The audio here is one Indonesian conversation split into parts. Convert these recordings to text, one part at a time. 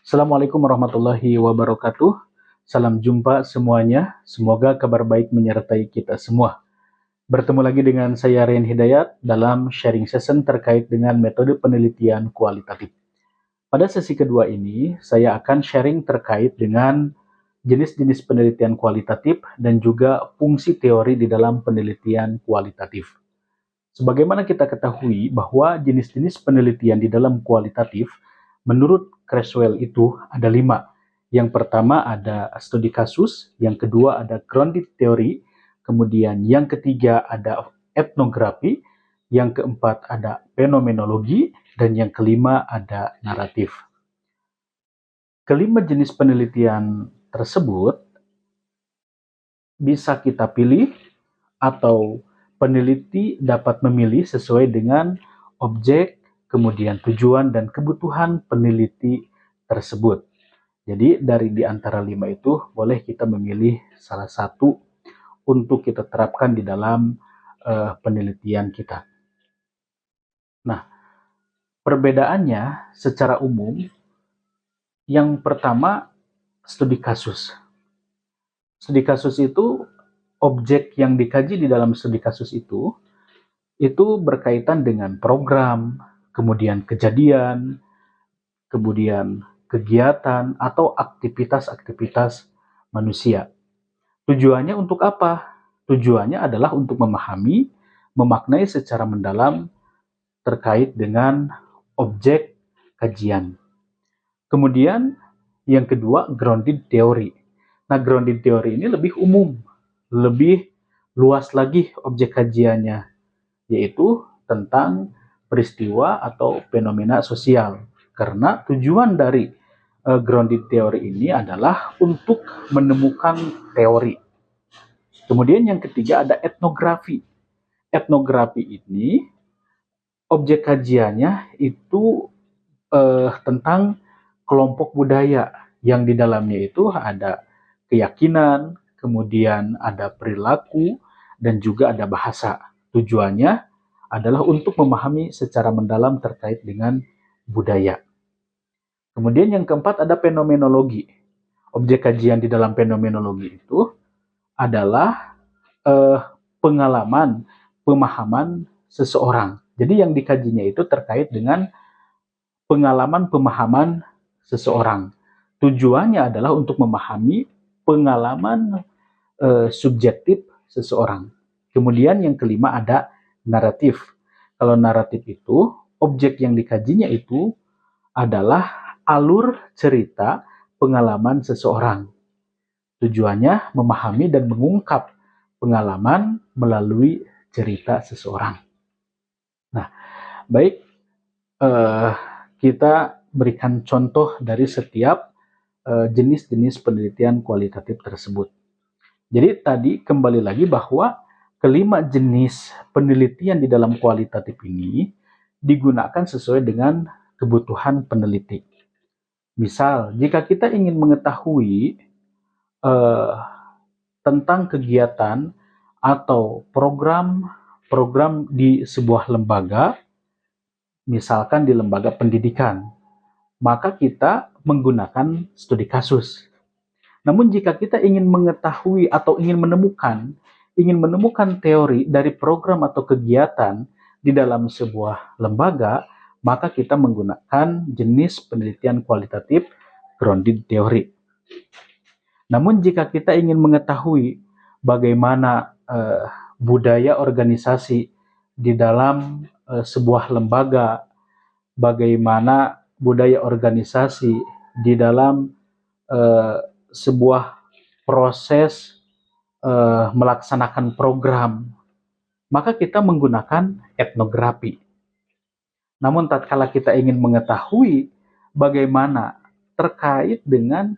Assalamualaikum warahmatullahi wabarakatuh. Salam jumpa semuanya. Semoga kabar baik menyertai kita semua. Bertemu lagi dengan saya Rian Hidayat dalam sharing session terkait dengan metode penelitian kualitatif. Pada sesi kedua ini, saya akan sharing terkait dengan jenis-jenis penelitian kualitatif dan juga fungsi teori di dalam penelitian kualitatif. Sebagaimana kita ketahui bahwa jenis-jenis penelitian di dalam kualitatif menurut Creswell itu ada 5. Yang pertama ada studi kasus, yang kedua ada grounded theory, kemudian yang ketiga ada etnografi, yang keempat ada fenomenologi, dan yang kelima ada naratif. Kelima jenis penelitian tersebut bisa kita pilih atau peneliti dapat memilih sesuai dengan objek, kemudian tujuan dan kebutuhan peneliti tersebut. Jadi dari di antara 5 itu boleh kita memilih salah satu untuk kita terapkan di dalam penelitian kita. Nah, perbedaannya secara umum, yang pertama studi kasus. Studi kasus itu objek yang dikaji di dalam studi kasus itu berkaitan dengan program, kemudian kejadian, kemudian kegiatan atau aktivitas-aktivitas manusia. Tujuannya untuk apa? Tujuannya adalah untuk memahami, memaknai secara mendalam terkait dengan objek kajian. Kemudian yang kedua, grounded theory. Nah, grounded theory ini lebih umum, lebih luas lagi objek kajiannya, yaitu tentang peristiwa atau fenomena sosial. Karena tujuan dari grounded theory ini adalah untuk menemukan teori. Kemudian yang ketiga ada etnografi. Etnografi ini objek kajiannya itu tentang kelompok budaya yang di dalamnya itu ada keyakinan, kemudian ada perilaku, dan juga ada bahasa. Tujuannya adalah untuk memahami secara mendalam terkait dengan budaya. Kemudian yang keempat ada fenomenologi. Objek kajian di dalam fenomenologi itu adalah pengalaman, pemahaman seseorang. Jadi yang dikajinya itu terkait dengan pengalaman, pemahaman seseorang. Tujuannya adalah untuk memahami pengalaman subjektif seseorang. Kemudian yang kelima ada naratif. Kalau naratif itu, objek yang dikajinya itu adalah alur cerita pengalaman seseorang. Tujuannya memahami dan mengungkap pengalaman melalui cerita seseorang. Nah, baik, kita berikan contoh dari setiap jenis-jenis penelitian kualitatif tersebut. Jadi tadi kembali lagi bahwa kelima jenis penelitian di dalam kualitatif ini digunakan sesuai dengan kebutuhan peneliti. Misal, jika kita ingin mengetahui tentang kegiatan atau program di sebuah lembaga, misalkan di lembaga pendidikan, maka kita menggunakan studi kasus. Namun jika kita ingin mengetahui atau ingin menemukan teori dari program atau kegiatan di dalam sebuah lembaga, maka kita menggunakan jenis penelitian kualitatif grounded theory. Namun jika kita ingin mengetahui bagaimana budaya organisasi di dalam sebuah lembaga, bagaimana budaya organisasi di dalam sebuah proses melaksanakan program, maka kita menggunakan etnografi. Namun tatkala kita ingin mengetahui bagaimana terkait dengan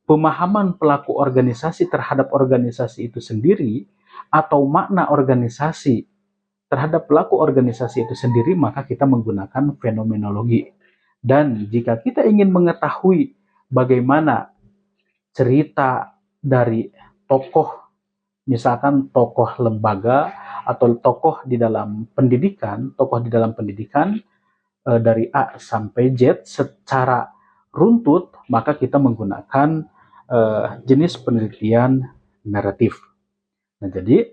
pemahaman pelaku organisasi terhadap organisasi itu sendiri atau makna organisasi terhadap pelaku organisasi itu sendiri, maka kita menggunakan fenomenologi. Dan jika kita ingin mengetahui bagaimana cerita dari tokoh, misalkan tokoh lembaga atau tokoh di dalam pendidikan dari A sampai Z secara runtut, maka kita menggunakan jenis penelitian naratif. Nah, jadi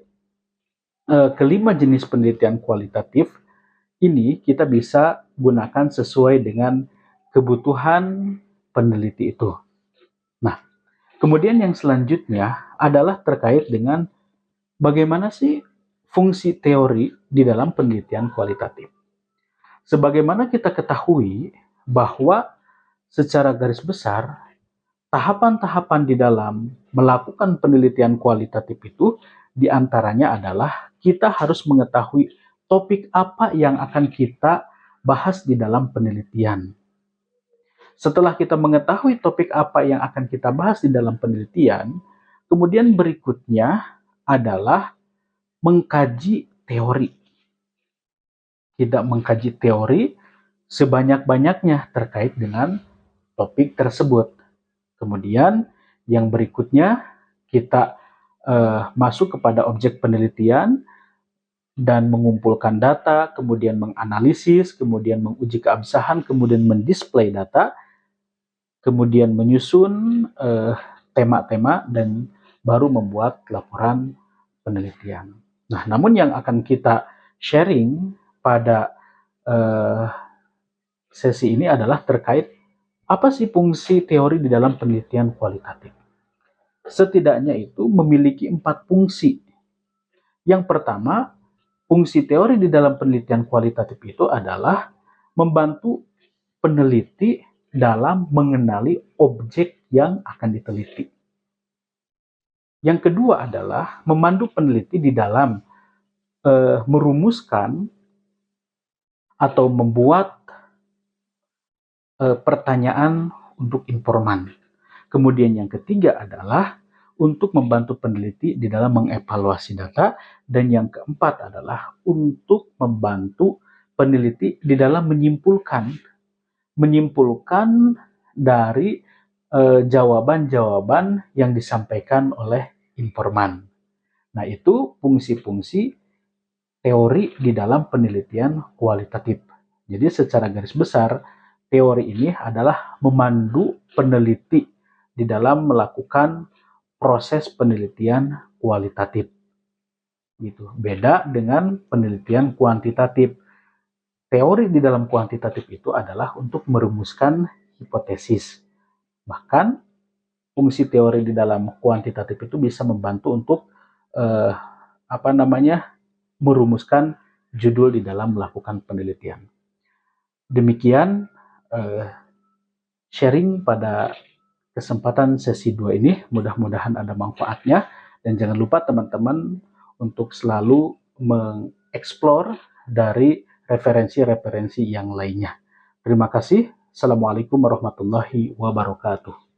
kelima jenis penelitian kualitatif ini kita bisa gunakan sesuai dengan kebutuhan peneliti itu. Nah, kemudian yang selanjutnya adalah terkait dengan bagaimana sih fungsi teori di dalam penelitian kualitatif. Sebagaimana kita ketahui bahwa secara garis besar, tahapan-tahapan di dalam melakukan penelitian kualitatif itu diantaranya adalah kita harus mengetahui topik apa yang akan kita bahas di dalam penelitian. Setelah kita mengetahui topik apa yang akan kita bahas di dalam penelitian, kemudian berikutnya adalah mengkaji teori. Tidak mengkaji teori sebanyak-banyaknya terkait dengan topik tersebut. Kemudian yang berikutnya kita masuk kepada objek penelitian dan mengumpulkan data, kemudian menganalisis, kemudian menguji keabsahan, kemudian mendisplay data, kemudian menyusun tema-tema dan baru membuat laporan penelitian. Nah, namun yang akan kita sharing pada sesi ini adalah terkait apa sih fungsi teori di dalam penelitian kualitatif. Setidaknya itu memiliki 4 fungsi. Yang pertama, fungsi teori di dalam penelitian kualitatif itu adalah membantu peneliti dalam mengenali objek yang akan diteliti. Yang kedua adalah memandu peneliti di dalam merumuskan atau membuat pertanyaan untuk informan. Kemudian yang ketiga adalah untuk membantu peneliti di dalam mengevaluasi data, dan yang keempat adalah untuk membantu peneliti di dalam menyimpulkan dari jawaban-jawaban yang disampaikan oleh informan. Nah, itu fungsi-fungsi teori di dalam penelitian kualitatif. Jadi secara garis besar, teori ini adalah memandu peneliti di dalam melakukan proses penelitian kualitatif. Gitu. Beda dengan penelitian kuantitatif. Teori di dalam kuantitatif itu adalah untuk merumuskan hipotesis. Bahkan fungsi teori di dalam kuantitatif itu bisa membantu untuk merumuskan judul di dalam melakukan penelitian. Demikian sharing pada kesempatan sesi 2 ini, mudah-mudahan ada manfaatnya, dan jangan lupa teman-teman untuk selalu mengeksplor dari referensi-referensi yang lainnya. Terima kasih. Assalamualaikum warahmatullahi wabarakatuh.